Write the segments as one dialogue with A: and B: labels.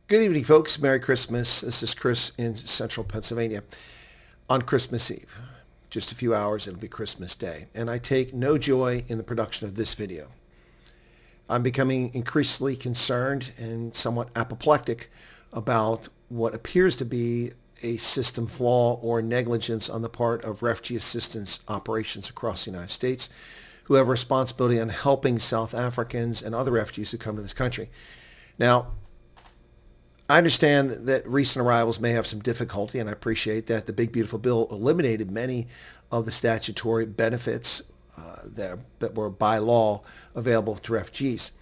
A: Good evening, folks. Merry Christmas. This is Chris in central Pennsylvania on Christmas Eve. Just a few hours, it'll be Christmas Day. And I take no joy in the production of this video. I'm becoming increasingly concerned and somewhat apoplectic about what appears to be a system flaw or negligence on the part of refugee assistance operations across the United States who have responsibility on helping South Africans and other refugees who come to this country. Now, I understand that recent arrivals may have some difficulty, and I appreciate that the Big Beautiful Bill eliminated many of the statutory benefits that were by law available to refugees.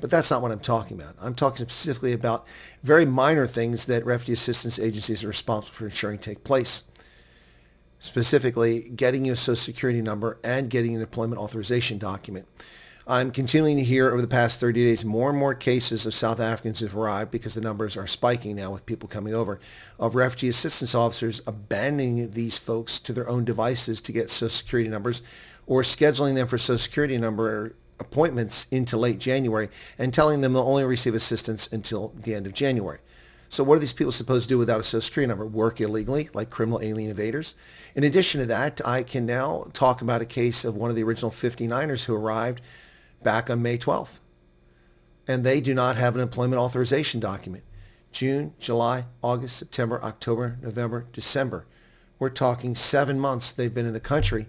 A: But that's not what I'm talking about. I'm talking specifically about very minor things that refugee assistance agencies are responsible for ensuring take place. Specifically, getting you a Social Security number and getting an employment authorization document. I'm continuing to hear over the past 30 days more and more cases of South Africans who've arrived, because the numbers are spiking now with people coming over, of refugee assistance officers abandoning these folks to their own devices to get Social Security numbers, or scheduling them for Social Security number appointments into late January and telling them they'll only receive assistance until the end of January. So what are these people supposed to do without a Social Security number? Work illegally, like criminal alien evaders? In addition to that, I can now talk about a case of one of the original 59ers who arrived back on May 12th. And they do not have an employment authorization document. June, July, August, September, October, November, December. We're talking 7 months they've been in the country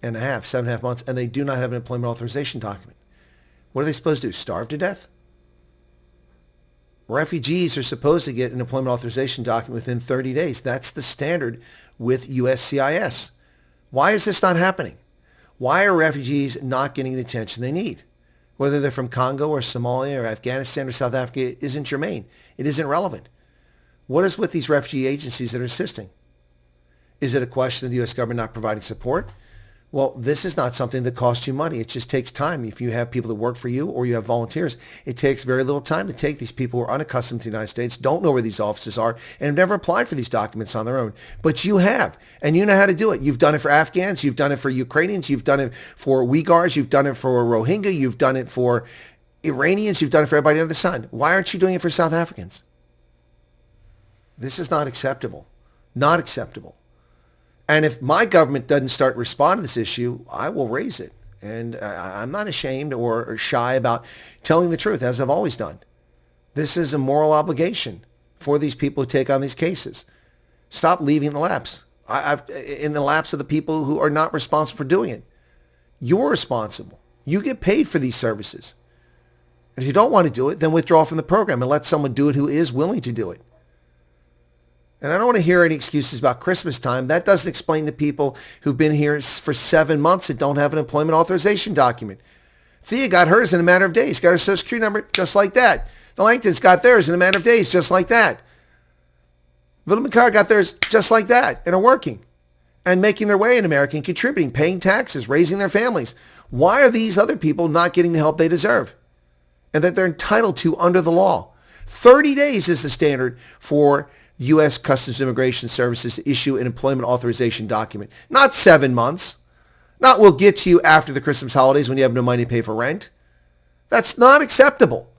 A: and a half, 7.5 months, and they do not have an employment authorization document. What are they supposed to do? Starve to death? Refugees are supposed to get an employment authorization document within 30 days. That's the standard with USCIS. Why is this not happening? Why are refugees not getting the attention they need? Whether they're from Congo or Somalia or Afghanistan or South Africa isn't germane. It isn't relevant. What is with these refugee agencies that are assisting? Is it a question of the U.S. government not providing support? Well, this is not something that costs you money. It just takes time. If you have people that work for you or you have volunteers, it takes very little time to take these people who are unaccustomed to the United States, don't know where these offices are, and have never applied for these documents on their own. But you have, and you know how to do it. You've done it for Afghans. You've done it for Ukrainians. You've done it for Uyghurs. You've done it for Rohingya. You've done it for Iranians. You've done it for everybody under the sun. Why aren't you doing it for South Africans? This is not acceptable. Not acceptable. And if my government doesn't start responding to this issue, I will raise it. And I'm not ashamed or shy about telling the truth, as I've always done. This is a moral obligation for these people who take on these cases. Stop leaving the laps. In the laps of the people who are not responsible for doing it. You're responsible. You get paid for these services. And if you don't want to do it, then withdraw from the program and let someone do it who is willing to do it. And I don't want to hear any excuses about Christmas time. That doesn't explain to people who've been here for 7 months that don't have an employment authorization document. Thea got hers in a matter of days, got her Social Security number just like that. The Langtons got theirs in a matter of days just like that. Little McCarr got theirs just like that and are working and making their way in America and contributing, paying taxes, raising their families. Why are these other people not getting the help they deserve and that they're entitled to under the law? 30 days is the standard for U.S. Customs Immigration Services to issue an employment authorization document. Not 7 months. Not we'll get to you after the Christmas holidays when you have no money to pay for rent. That's not acceptable.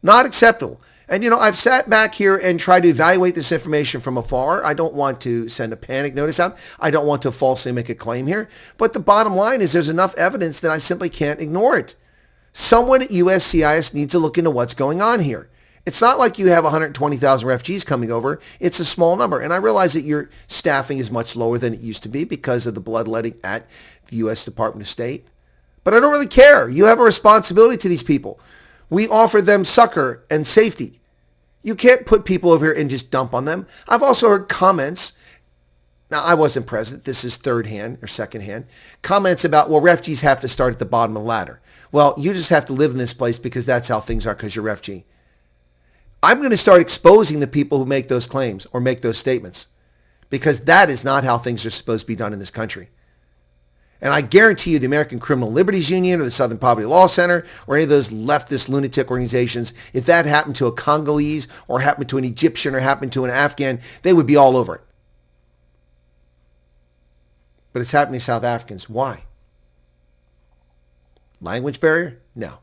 A: Not acceptable. And, I've sat back here and tried to evaluate this information from afar. I don't want to send a panic notice out. I don't want to falsely make a claim here. But the bottom line is there's enough evidence that I simply can't ignore it. Someone at USCIS needs to look into what's going on here. It's not like you have 120,000 refugees coming over. It's a small number. And I realize that your staffing is much lower than it used to be because of the bloodletting at the U.S. Department of State. But I don't really care. You have a responsibility to these people. We offer them succor and safety. You can't put people over here and just dump on them. I've also heard comments. Now, I wasn't present. This is third hand or second hand. Comments about, well, refugees have to start at the bottom of the ladder. Well, you just have to live in this place because that's how things are because you're a refugee. I'm going to start exposing the people who make those claims or make those statements because that is not how things are supposed to be done in this country. And I guarantee you the American Criminal Liberties Union or the Southern Poverty Law Center or any of those leftist lunatic organizations, if that happened to a Congolese or happened to an Egyptian or happened to an Afghan, they would be all over it. But it's happening to South Africans. Why? Language barrier? No.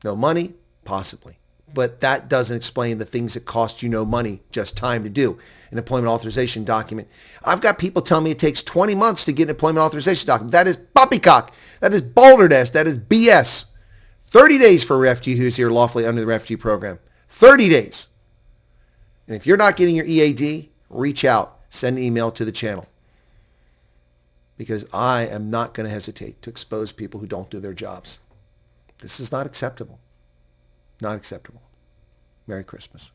A: No money? Possibly. but that doesn't explain the things that cost you no money, just time to do. An employment authorization document. I've got people telling me it takes 20 months to get an employment authorization document. That is poppycock. That is balderdash. That is BS. 30 days for a refugee who's here lawfully under the refugee program. 30 days. And if you're not getting your EAD, reach out. Send an email to the channel. Because I am not going to hesitate to expose people who don't do their jobs. This is not acceptable. Not acceptable. Merry Christmas.